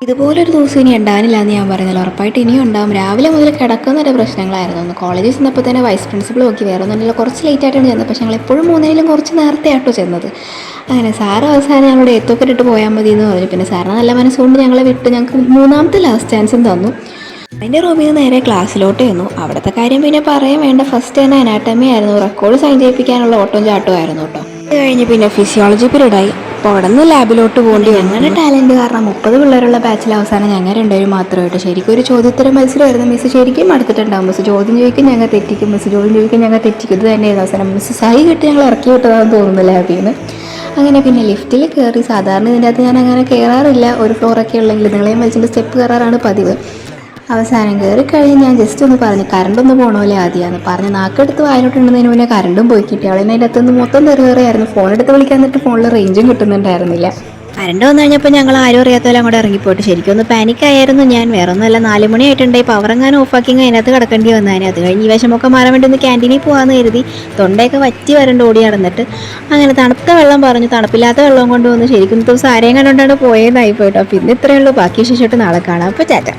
ഇതുപോലൊരു ദിവസം ഇനി ഉണ്ടാവില്ല എന്ന് ഞാൻ പറയുന്നില്ല, ഉറപ്പായിട്ട് ഇനിയും ഉണ്ടാവും. രാവിലെ മുതൽ കിടക്കുന്നൊരു പ്രശ്നങ്ങളായിരുന്നു. ഒന്ന് കോളേജിൽ ചെന്നപ്പോൾ തന്നെ വൈസ് പ്രിൻസിപ്പൾ നോക്കി, വേറെ ഒന്നുമില്ല, കുറച്ച് ലേറ്റായിട്ടാണ് ചെന്നത്. പക്ഷേ ഞങ്ങൾ എപ്പോഴും മൂന്നിലും കുറച്ച് നേരത്തെ ആട്ടോ ചെന്നത്. അങ്ങനെ സാറ് അവസാനം ഞങ്ങളുടെ എത്തൊക്കെ ഇട്ട് പോയാൽ മതി എന്ന് പറഞ്ഞു. പിന്നെ സാറിന് നല്ല മനസ്സുകൊണ്ട് ഞങ്ങളെ വിട്ട് ഞങ്ങൾക്ക് മൂന്നാമത്തെ ലാസ്റ്റ് ചാൻസും തന്നു. അതിൻ്റെ റൂമിൽ നിന്ന് നേരെ ക്ലാസ്സിലോട്ട് ചെന്നു. അവിടുത്തെ കാര്യം പിന്നെ പറയാൻ വേണ്ട. ഫസ്റ്റ് തന്നെ അനാട്ടമി ആയിരുന്നു, റെക്കോർഡ് സൈൻ ചെയ്യിപ്പിക്കാനുള്ള ഓട്ടം ചാട്ടം ആയിരുന്നു കേട്ടോ. അത് കഴിഞ്ഞ് പിന്നെ ഫിസിയോളജി പീരീഡായി. അപ്പോൾ അവിടെ നിന്ന് ലാബിലോട്ട് പോകേണ്ടി വന്നു. ഞങ്ങളുടെ ടാലൻറ്റ് കാരണം 30 പിള്ളേരുള്ള ബാച്ചിൽ അവസാനം ഞങ്ങൾ രണ്ടുപേരും മാത്രമായിട്ട്. ശരിക്കും ഒരു ചോദ്യോത്തര മത്സരമായിരുന്നു. മിസ് ശരിക്കും അടുത്തിട്ടുണ്ടാവും. മിസ് ചോദ്യം ചോദിക്കും, ഞങ്ങൾ തെറ്റിക്കും, മിസ് ചോദ്യം ചോദിക്കും, ഞങ്ങൾ തെറ്റിക്കും. ഇത് തന്നെയായിരുന്നു അവസാനം. മിസ് സൈ കിട്ടി ഞങ്ങൾ ഇറക്കി വിട്ടതാണെന്ന് തോന്നുന്നു ലാബിൽ നിന്ന്. അങ്ങനെ പിന്നെ ലിഫ്റ്റിൽ കയറി. സാധാരണ ഇതിൻ്റെ അകത്ത് ഞാൻ അങ്ങനെ കയറാറില്ല, ഒരു ഫ്ലോറൊക്കെ ഉള്ളെങ്കിൽ നിങ്ങളെയും വലിച്ചിട്ട് സ്റ്റെപ്പ് കയറാറാണ് പതിവ്. അവസാനം കയറി കഴിഞ്ഞ് ഞാൻ ജസ്റ്റ് ഒന്ന് പറഞ്ഞു കറണ്ടൊന്ന് പോകണമല്ലേ ആദ്യമാണെന്ന് പറഞ്ഞ് നാക്കെടുത്ത് വായിലോട്ടുണ്ടെന്നതിന് മുന്നേ കറണ്ടും പോയി കിട്ടി. അവളെ അതിൻ്റെ അകത്തുനിന്ന് മൊത്തം തെറിയേറിയായിരുന്നു. ഫോൺ എടുത്ത് വിളിക്കാൻ എന്നിട്ട് ഫോണിൽ റേഞ്ചും കിട്ടുന്നുണ്ടായിരുന്നില്ല. കറണ്ട് വന്നു കഴിഞ്ഞപ്പോൾ ഞങ്ങൾ ആരും അറിയാത്ത പോലെ അങ്ങോട്ട് ഇറങ്ങിപ്പോയിട്ട് ശരിക്കും ഒന്ന് പാനിക്കായിരുന്നു ഞാൻ. വേറെ ഒന്നുമല്ല, 4 മണിയായിട്ടുണ്ടായി. പവറെങ്ങാനും ഓഫാക്കി അതിനകത്ത് കിടക്കേണ്ടി വന്നതിന്. അത് കഴിഞ്ഞ് ഈ വിഷമൊക്കെ മാറാൻ വേണ്ടി ഒന്ന് ക്യാൻറ്റീനിൽ പോകാമെന്ന് കരുതി തൊണ്ടയൊക്കെ വറ്റി വരണ്ട് ഓടി നടന്നിട്ട് അങ്ങനെ തണുത്ത വെള്ളം പറഞ്ഞു. തണുപ്പില്ലാത്ത വെള്ളം കൊണ്ട് വന്ന് ശരിക്കും ദിവസം ആരെയും കണ്ടുകൊണ്ടാണ് പോയതായി പോയിട്ടോ. പിന്നെ ഇത്രയേ ഉള്ളൂ. ബാക്കി ശേഷിട്ട് നാളെ കാണാം. അപ്പോൾ ടാറ്റ.